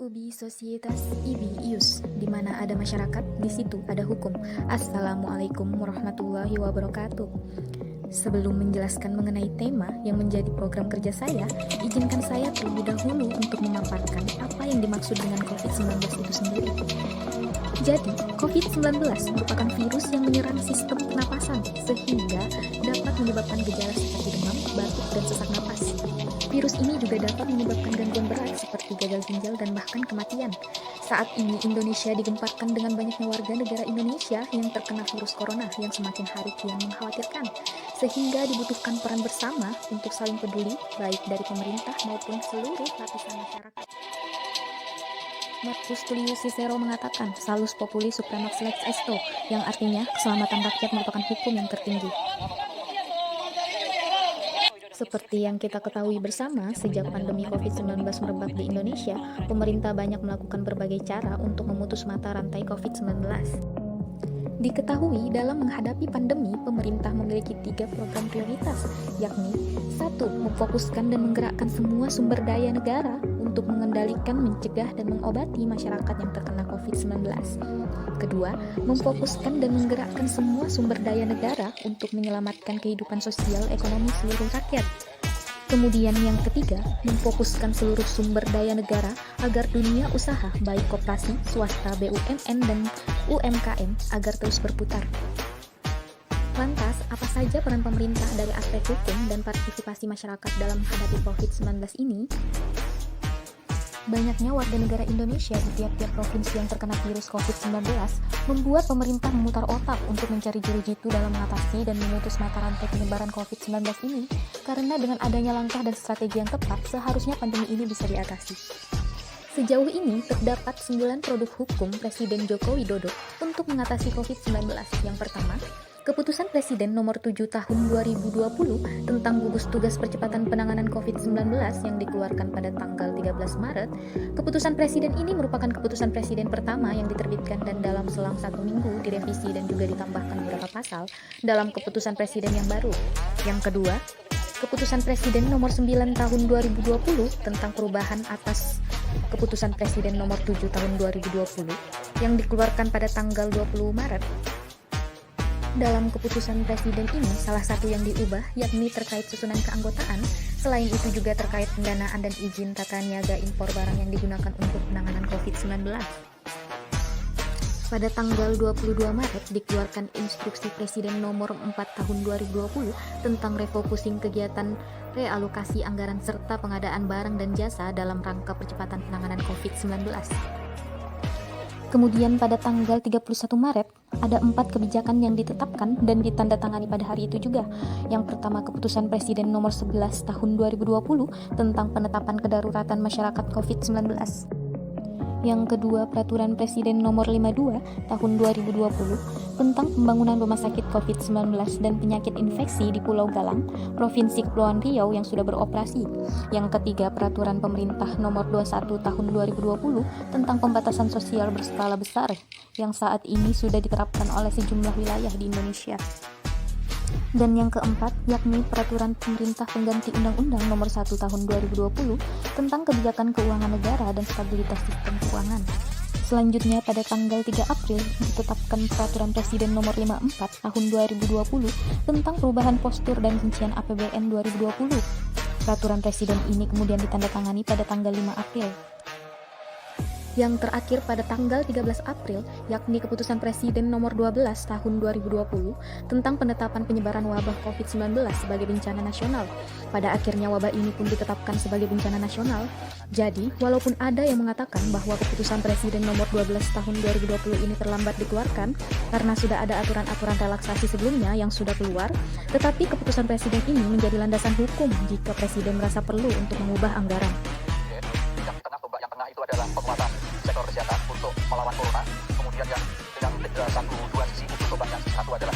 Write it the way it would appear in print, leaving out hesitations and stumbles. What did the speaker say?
Ubi Societas Ibi Ius, di mana ada masyarakat, di situ ada hukum. Assalamualaikum warahmatullahi wabarakatuh. Sebelum menjelaskan mengenai tema yang menjadi program kerja saya, izinkan saya terlebih dahulu untuk memaparkan apa yang dimaksud dengan COVID-19 itu sendiri. Jadi, COVID-19 merupakan virus yang menyerang sistem pernapasan sehingga dapat menyebabkan gejala seperti demam, batuk, dan sesak napas. Virus ini juga dapat menyebabkan gangguan berat seperti gagal ginjal dan bahkan kematian. Saat ini Indonesia digemparkan dengan banyaknya warga negara Indonesia yang terkena virus corona yang semakin hari kian mengkhawatirkan, sehingga dibutuhkan peran bersama untuk saling peduli baik dari pemerintah maupun seluruh lapisan masyarakat. Marcus Tullius Cicero mengatakan, Salus Populi Supremax Lex Esto, yang artinya keselamatan rakyat merupakan hukum yang tertinggi. Seperti yang kita ketahui bersama, sejak pandemi COVID-19 merebak di Indonesia, pemerintah banyak melakukan berbagai cara untuk memutus mata rantai COVID-19. Diketahui dalam menghadapi pandemi, pemerintah memiliki 3 program prioritas, yakni 1. Memfokuskan dan menggerakkan semua sumber daya negara untuk mengendalikan, mencegah, dan mengobati masyarakat yang terkena COVID-19. Kedua, memfokuskan dan menggerakkan semua sumber daya negara untuk menyelamatkan kehidupan sosial ekonomi seluruh rakyat. Kemudian yang ketiga, memfokuskan seluruh sumber daya negara agar dunia usaha baik koperasi, swasta, BUMN, dan UMKM agar terus berputar. Lantas, apa saja peran pemerintah dari aspek hukum dan partisipasi masyarakat dalam menghadapi COVID-19 ini? Banyaknya warga negara Indonesia di tiap-tiap provinsi yang terkena virus COVID-19 membuat pemerintah memutar otak untuk mencari jitu dalam mengatasi dan memutus mata rantai penyebaran COVID-19 ini, karena dengan adanya langkah dan strategi yang tepat, seharusnya pandemi ini bisa diatasi. Sejauh ini, terdapat 9 produk hukum Presiden Joko Widodo untuk mengatasi COVID-19. Yang pertama, Keputusan Presiden Nomor 7 Tahun 2020 tentang gugus tugas percepatan penanganan COVID-19 yang dikeluarkan pada tanggal 13 Maret. Keputusan Presiden ini merupakan keputusan Presiden pertama yang diterbitkan dan dalam selang 1 minggu direvisi dan juga ditambahkan beberapa pasal dalam keputusan Presiden yang baru. Yang kedua, Keputusan Presiden Nomor 9 Tahun 2020 tentang perubahan atas Keputusan Presiden Nomor 7 Tahun 2020 yang dikeluarkan pada tanggal 20 Maret. Dalam keputusan Presiden ini, salah satu yang diubah yakni terkait susunan keanggotaan. Selain itu juga terkait pendanaan dan izin tata niaga impor barang yang digunakan untuk penanganan COVID-19. Pada tanggal 22 Maret dikeluarkan Instruksi Presiden Nomor 4 Tahun 2020 tentang refocusing kegiatan realokasi anggaran serta pengadaan barang dan jasa dalam rangka percepatan penanganan COVID-19. Kemudian pada tanggal 31 Maret, ada 4 kebijakan yang ditetapkan dan ditandatangani pada hari itu juga. Yang pertama, Keputusan Presiden Nomor 11 Tahun 2020 tentang penetapan kedaruratan masyarakat COVID-19. Yang kedua, Peraturan Presiden Nomor 52 Tahun 2020 tentang pembangunan rumah sakit COVID-19 dan penyakit infeksi di Pulau Galang, Provinsi Kepulauan Riau yang sudah beroperasi. Yang ketiga, Peraturan Pemerintah Nomor 21 Tahun 2020 tentang pembatasan sosial berskala besar yang saat ini sudah diterapkan oleh sejumlah wilayah di Indonesia. Dan yang keempat, yakni Peraturan Pemerintah Pengganti Undang-Undang Nomor 1 Tahun 2020 tentang kebijakan keuangan negara dan stabilitas sistem keuangan. Selanjutnya, pada tanggal 3 April ditetapkan Peraturan Presiden Nomor 54 Tahun 2020 tentang perubahan postur dan rincian APBN 2020. Peraturan Presiden ini kemudian ditandatangani pada tanggal 5 April. Yang terakhir pada tanggal 13 April, yakni Keputusan Presiden Nomor 12 Tahun 2020 tentang penetapan penyebaran wabah COVID-19 sebagai bencana nasional. Pada akhirnya wabah ini pun ditetapkan sebagai bencana nasional. Jadi, walaupun ada yang mengatakan bahwa Keputusan Presiden Nomor 12 Tahun 2020 ini terlambat dikeluarkan karena sudah ada aturan-aturan relaksasi sebelumnya yang sudah keluar, tetapi Keputusan Presiden ini menjadi landasan hukum jika Presiden merasa perlu untuk mengubah anggaran. Yang tengah itu adalah penguatan sektor kesehatan untuk melawan corona. Kemudian yang dengan satu dua sisi uji coba yang satu adalah